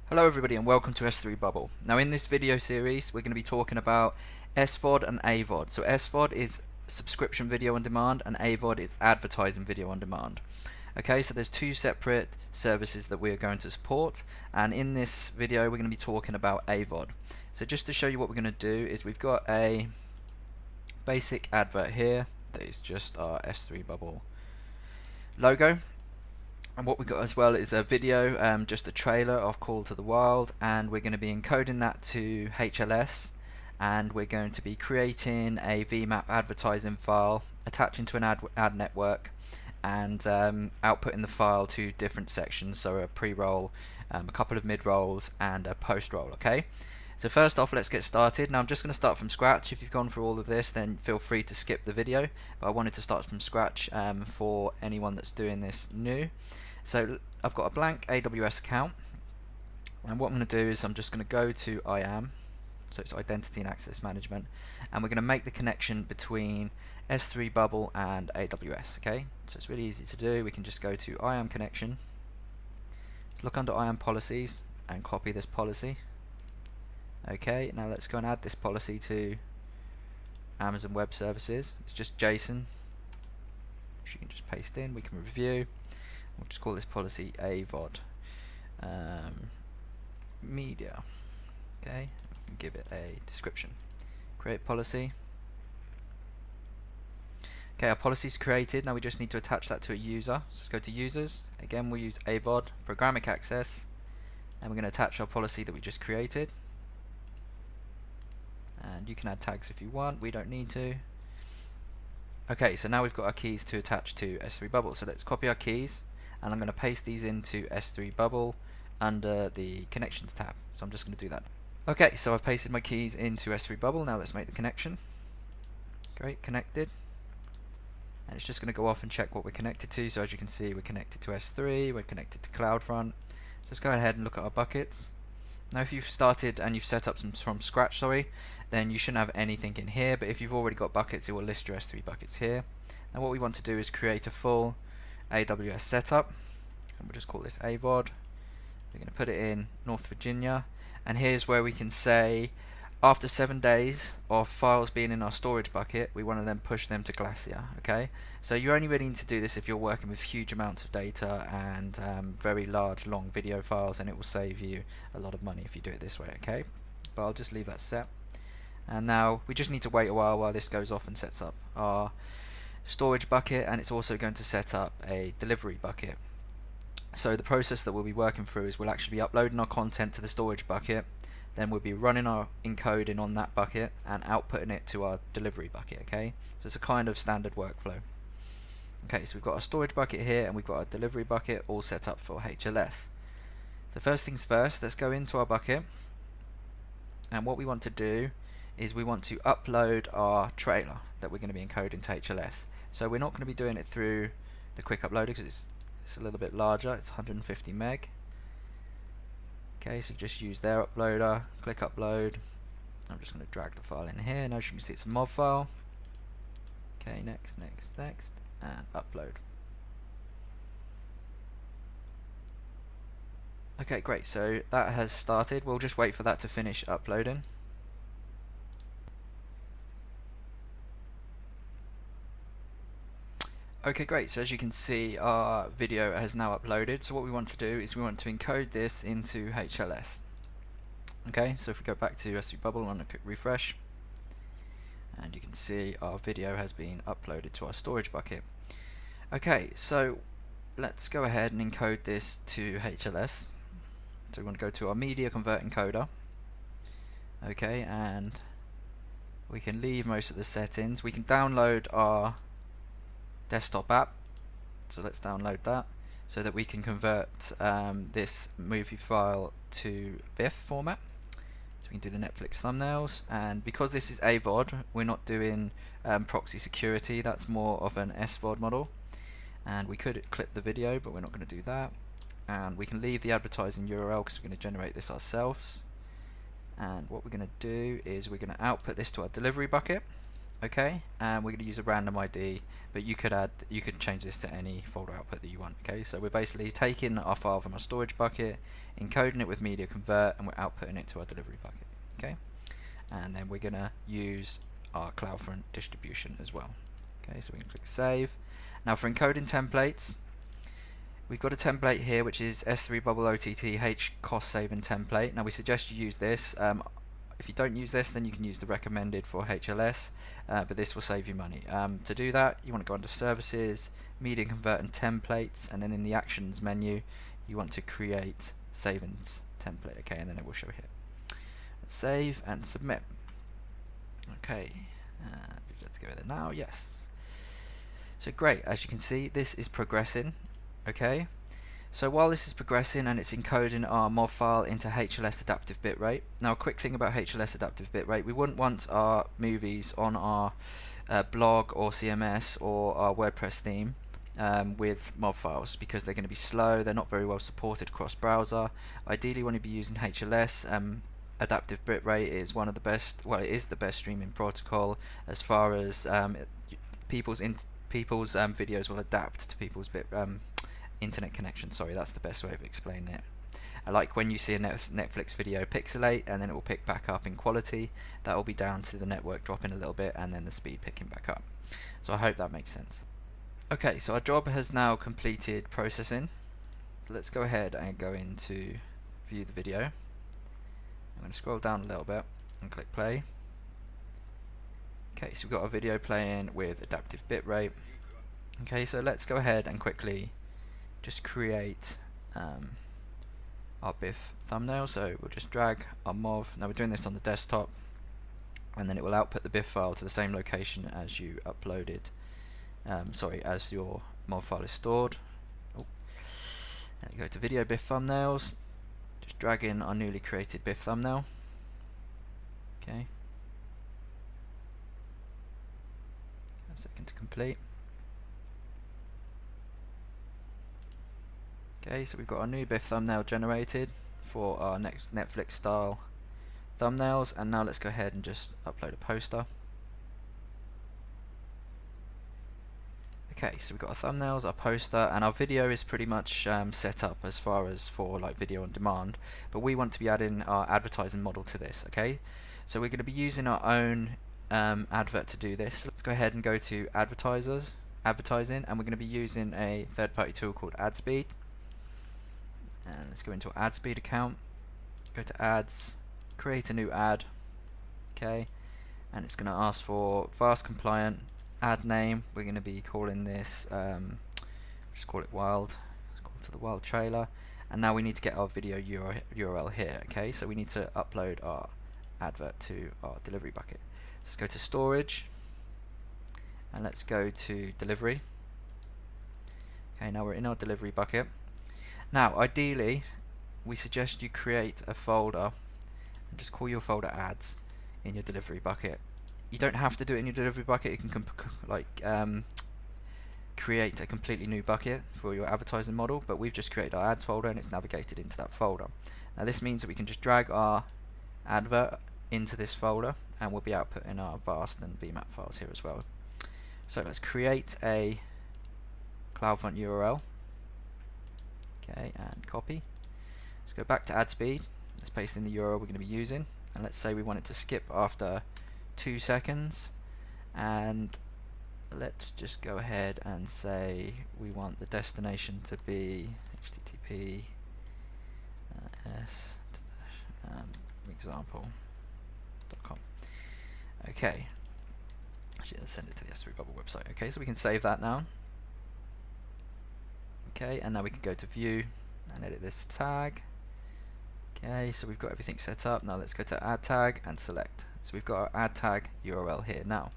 Hello everybody and welcome to S3 Bubble. Now in this video series we're going to be talking about SVOD and AVOD. So SVOD is subscription video on demand and AVOD is advertising video on demand. Okay, so there's two separate services that we're going to support, and in this video we're going to be talking about AVOD. So just to show you what we're going to do is we've got a basic advert here that is just our S3 Bubble logo. And what we got as well is a video, just a trailer of Call to the Wild, and we're going to be encoding that to HLS, and we're going to be creating a VMAP advertising file, attaching to an ad network, and outputting the file to different sections, so a pre-roll, a couple of mid-rolls, and a post-roll. Okay, so first off, let's get started. Now I'm just going to start from scratch. If you've gone through all of this, then feel free to skip the video, but I wanted to start from scratch for anyone that's doing this new. So I've got a blank AWS account, and what I'm going to do is I'm just going to go to IAM, so it's Identity and Access Management, and we're going to make the connection between S3 Bubble and AWS. Okay, so it's really easy to do. We can just go to IAM connection, let's look under IAM policies and copy this policy. Okay, now let's go and add this policy to Amazon Web Services. It's just JSON, which you can just paste in. We can review. We'll just call this policy AVOD media. Okay, and give it a description. Create policy. Okay, our policy is created. Now we just need to attach that to a user. So let's go to users. Again, we'll use AVOD, programmatic access, and we're going to attach our policy that we just created. And you can add tags if you want. We don't need to. Okay, so now we've got our keys to attach to S3 Bubble. So let's copy our keys, and I'm going to paste these into S3 Bubble under the Connections tab. So I'm just going to do that. Okay, so I've pasted my keys into S3 Bubble. Now let's make the connection. Great, connected. And it's just going to go off and check what we're connected to. So as you can see, we're connected to S3, we're connected to CloudFront. So let's go ahead and look at our buckets. Now if you've started and you've set up some from scratch, then you shouldn't have anything in here, but if you've already got buckets, it will list your S3 buckets here. Now what we want to do is create a full AWS setup, and we'll just call this AVOD. We're going to put it in North Virginia, and here's where we can say after 7 days of files being in our storage bucket, we want to then push them to Glacier. Okay, so you only really need to do this if you're working with huge amounts of data and very large long video files, and it will save you a lot of money if you do it this way. Okay, but I'll just leave that set, and now we just need to wait a while this goes off and sets up our storage bucket, and it's also going to set up a delivery bucket. So the process that we'll be working through is we'll actually be uploading our content to the storage bucket, then we'll be running our encoding on that bucket and outputting it to our delivery bucket. Okay, so it's a kind of standard workflow. Okay, so we've got our storage bucket here and we've got our delivery bucket all set up for HLS. So first things first, let's go into our bucket, and what we want to do is we want to upload our trailer that we're going to be encoding to HLS. So we're not going to be doing it through the quick uploader because it's a little bit larger, it's 150 meg. Okay, so just use their uploader, click upload. I'm just going to drag the file in here. Now as you can see, it's a MOV file. Okay, next, and upload. Okay, great, so that has started. We'll just wait for that to finish uploading. Okay, great, so as you can see, our video has now uploaded. So what we want to do is we want to encode this into HLS. Okay, so if we go back to S3 Bubble and a quick refresh, and you can see our video has been uploaded to our storage bucket. Okay, so let's go ahead and encode this to HLS. So we want to go to our media convert encoder. Okay, and we can leave most of the settings. We can download our desktop app, so let's download that so that we can convert this movie file to BIF format, so we can do the Netflix thumbnails. And because this is AVOD, we're not doing proxy security, that's more of an SVOD model, and we could clip the video but we're not going to do that. And we can leave the advertising URL because we're going to generate this ourselves. And what we're going to do is we're going to output this to our delivery bucket. Okay, and we're going to use a random ID, but you could change this to any folder output that you want. Okay, so we're basically taking our file from our storage bucket, encoding it with media convert, and we're outputting it to our delivery bucket. Okay, and then we're going to use our CloudFront distribution as well. Okay, so we can click save. Now for encoding templates, we've got a template here which is S3 Bubble OTT cost saving template. Now we suggest you use this. If you don't use this, then you can use the recommended for HLS, but this will save you money. To do that, you want to go under Services, Media Convert and Templates, and then in the Actions menu, you want to create Savings template. Okay, and then it will show here. Save and submit. Okay, let's go there now. Yes. So great, as you can see, this is progressing. Okay. So while this is progressing and it's encoding our MOV file into HLS adaptive bitrate. Now a quick thing about HLS adaptive bitrate, we wouldn't want our movies on our blog or CMS or our WordPress theme with MOV files because they're going to be slow, they're not very well supported across browser. Ideally you want to be using HLS. Adaptive bitrate is one of the best, well it is the best streaming protocol as far as people's videos will adapt to people's internet connection. Sorry, that's the best way of explaining it. I like when you see a Netflix video pixelate and then it will pick back up in quality. That will be down to the network dropping a little bit and then the speed picking back up. So I hope that makes sense. Okay, so our job has now completed processing. So let's go ahead and go into view the video. I'm going to scroll down a little bit and click play. Okay, so we've got a video playing with adaptive bitrate. Okay, so let's go ahead and quickly just create our BIF thumbnail. So we'll just drag our MOV. Now we're doing this on the desktop, and then it will output the BIF file to the same location as you uploaded. As your MOV file is stored. Oh. Now you go to Video BIF Thumbnails. Just drag in our newly created BIF thumbnail. Okay. A second to complete. Okay, so we've got our new BIF thumbnail generated for our next Netflix style thumbnails, and now let's go ahead and just upload a poster. Okay, so we've got our thumbnails, our poster, and our video is pretty much set up as far as for like video on demand, but we want to be adding our advertising model to this. Okay, so we're going to be using our own advert to do this. Let's go ahead and go to advertising, and we're going to be using a third-party tool called AdSpeed. And let's go into our AdSpeed account, go to ads, create a new ad. Okay, and it's going to ask for fast compliant ad name. We're going to be calling this just call it wild. Let's call it to the wild trailer. And now we need to get our video URL here. Okay, so we need to upload our advert to our delivery bucket. So let's go to storage and let's go to delivery. Okay, now we're in our delivery bucket. Now ideally we suggest you create a folder and just call your folder ads in your delivery bucket. You don't have to do it in your delivery bucket. You can create a completely new bucket for your advertising model, but we've just created our ads folder and it's navigated into that folder. Now this means that we can just drag our advert into this folder and we'll be outputting our VAST and VMAP files here as well. So let's create a CloudFront URL. Okay, and copy. Let's go back to AdSpeed. Let's paste in the URL we're going to be using, and let's say we want it to skip after 2 seconds, and let's just go ahead and say we want the destination to be http example.com. Okay, actually let's send it to the S3 Bubble website. Okay, so we can save that now. Okay, and now we can go to view and edit this tag. Okay, so we've got everything set up. Now let's go to add tag and select. So we've got our add tag URL here now.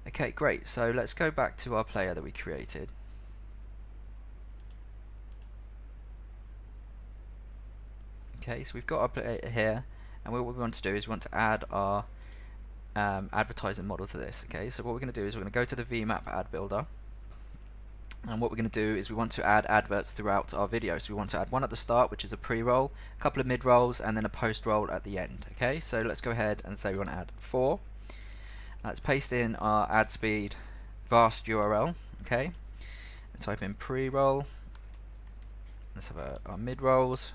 Okay, great. So let's go back to our player that we created. Okay, so we've got our player here, and what we want to do is we want to add our advertising model to this. Okay, so what we're going to do is we're going to go to the VMAP ad builder. And what we're going to do is we want to add adverts throughout our video. So we want to add one at the start, which is a pre-roll, a couple of mid-rolls, and then a post-roll at the end. Okay, so let's go ahead and say we want to add 4. Let's paste in our ad speed vast URL. Okay, type in pre-roll. Let's have our mid-rolls.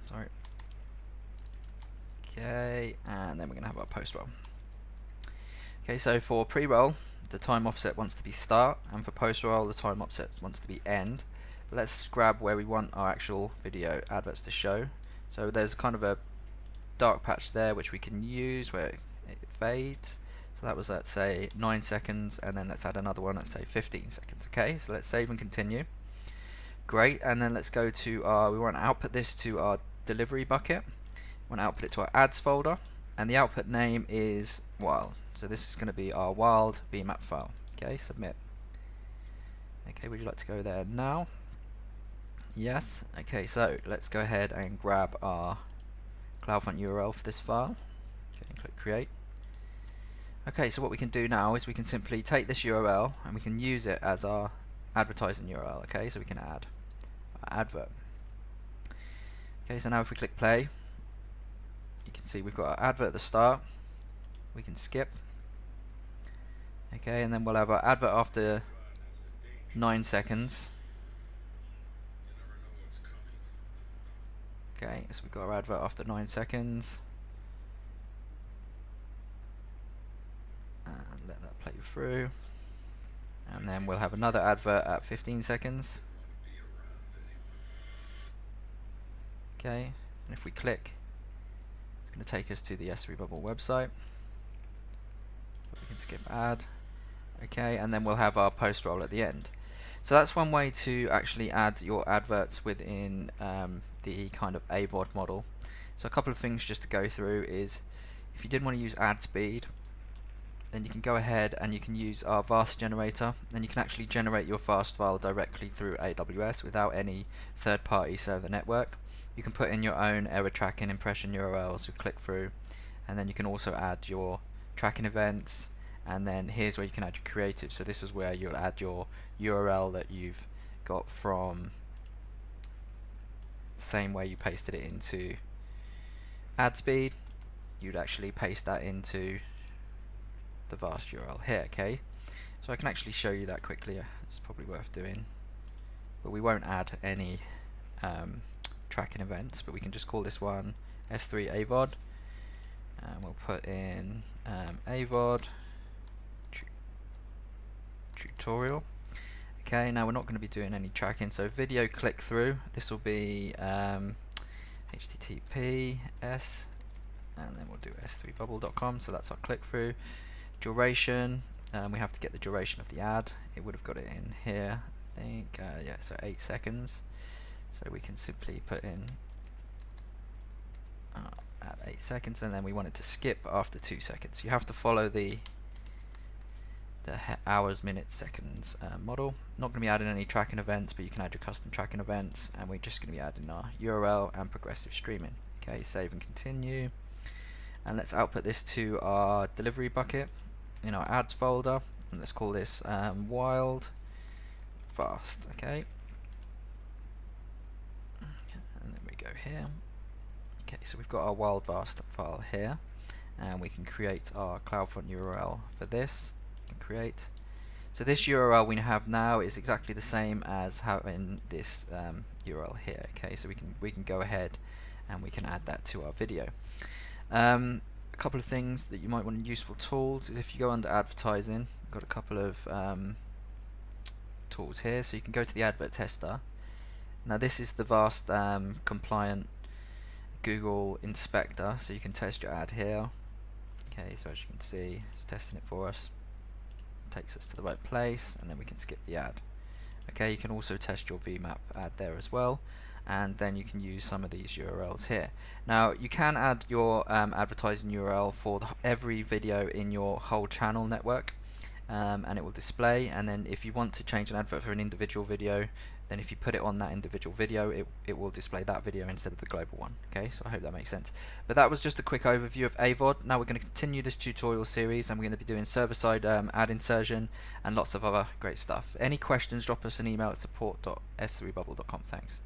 Sorry. Okay, and then we're going to have our post-roll. Okay, so for pre-roll, the time offset wants to be start, and for post-roll, the time offset wants to be end. But let's grab where we want our actual video adverts to show. So there's kind of a dark patch there which we can use where it fades. So that was, let's say, 9 seconds, and then let's add another one, let's say 15 seconds. Okay, so let's save and continue. Great, and then let's go to our, we want to output this to our delivery bucket. We want to output it to our ads folder, and the output name is wild. So this is going to be our wild bmap file. Okay, submit. Okay, would you like to go there now? Yes. Okay, so let's go ahead and grab our CloudFront URL for this file. Okay, and click create. Okay, so what we can do now is we can simply take this URL and we can use it as our advertising URL. Okay, so we can add our advert. Okay, so now if we click play, you can see we've got our advert at the start. We can skip. Okay, and then we'll have our advert after 9 seconds. Okay, so we've got our advert after 9 seconds. And let that play through. And then we'll have another advert at 15 seconds. Okay, and if we click, it's going to take us to the S3 Bubble website. We can skip ad. Okay, and then we'll have our post roll at the end. So that's one way to actually add your adverts within the kind of AVOD model. So a couple of things just to go through is, if you did want to use ad speed, then you can go ahead and you can use our vast generator, and you can actually generate your fast file directly through AWS without any third-party server network. You can put in your own error tracking impression URLs, you click through, and then you can also add your tracking events, and then here's where you can add your creative. So this is where you'll add your URL that you've got from the same way you pasted it into ad speed. You'd actually paste that into the vast URL here. Okay, so I can actually show you that quickly. It's probably worth doing, but we won't add any tracking events, but we can just call this one S3 AVOD, and we'll put in AVOD tutorial. Okay, now we're not going to be doing any tracking, so video click through, this will be https, and then we'll do s3bubble.com, so that's our click through. Duration, we have to get the duration of the ad. It would have got it in here, I think. Yeah, so 8 seconds. So we can simply put in at 8 seconds, and then we want it to skip after 2 seconds. You have to follow the hours, minutes, seconds model. Not going to be adding any tracking events, but you can add your custom tracking events, and we're just going to be adding our URL and progressive streaming. Okay, save and continue, and let's output this to our delivery bucket in our ads folder, and let's call this wild fast. Okay, and then we go here. Okay, so we've got our wild vast file here, and we can create our CloudFront URL for this. Create. So this URL we have now is exactly the same as having this URL here. Okay, so we can go ahead and we can add that to our video. A couple of things that you might want, useful tools, is if you go under advertising, we've got a couple of tools here. So you can go to the advert tester. Now this is the vast compliant Google inspector, so you can test your ad here. Okay, so as you can see, it's testing it for us. Takes us to the right place, and then we can skip the ad. Okay, you can also test your VMAP ad there as well, and then you can use some of these URLs here. Now you can add your advertising URL for every video in your whole channel network, and it will display, and then if you want to change an advert for an individual video, then if you put it on that individual video, it will display that video instead of the global one. Okay, so I hope that makes sense. But that was just a quick overview of AVOD. Now we're going to continue this tutorial series, and we're going to be doing server-side ad insertion and lots of other great stuff. Any questions, drop us an email at support.s3bubble.com. Thanks.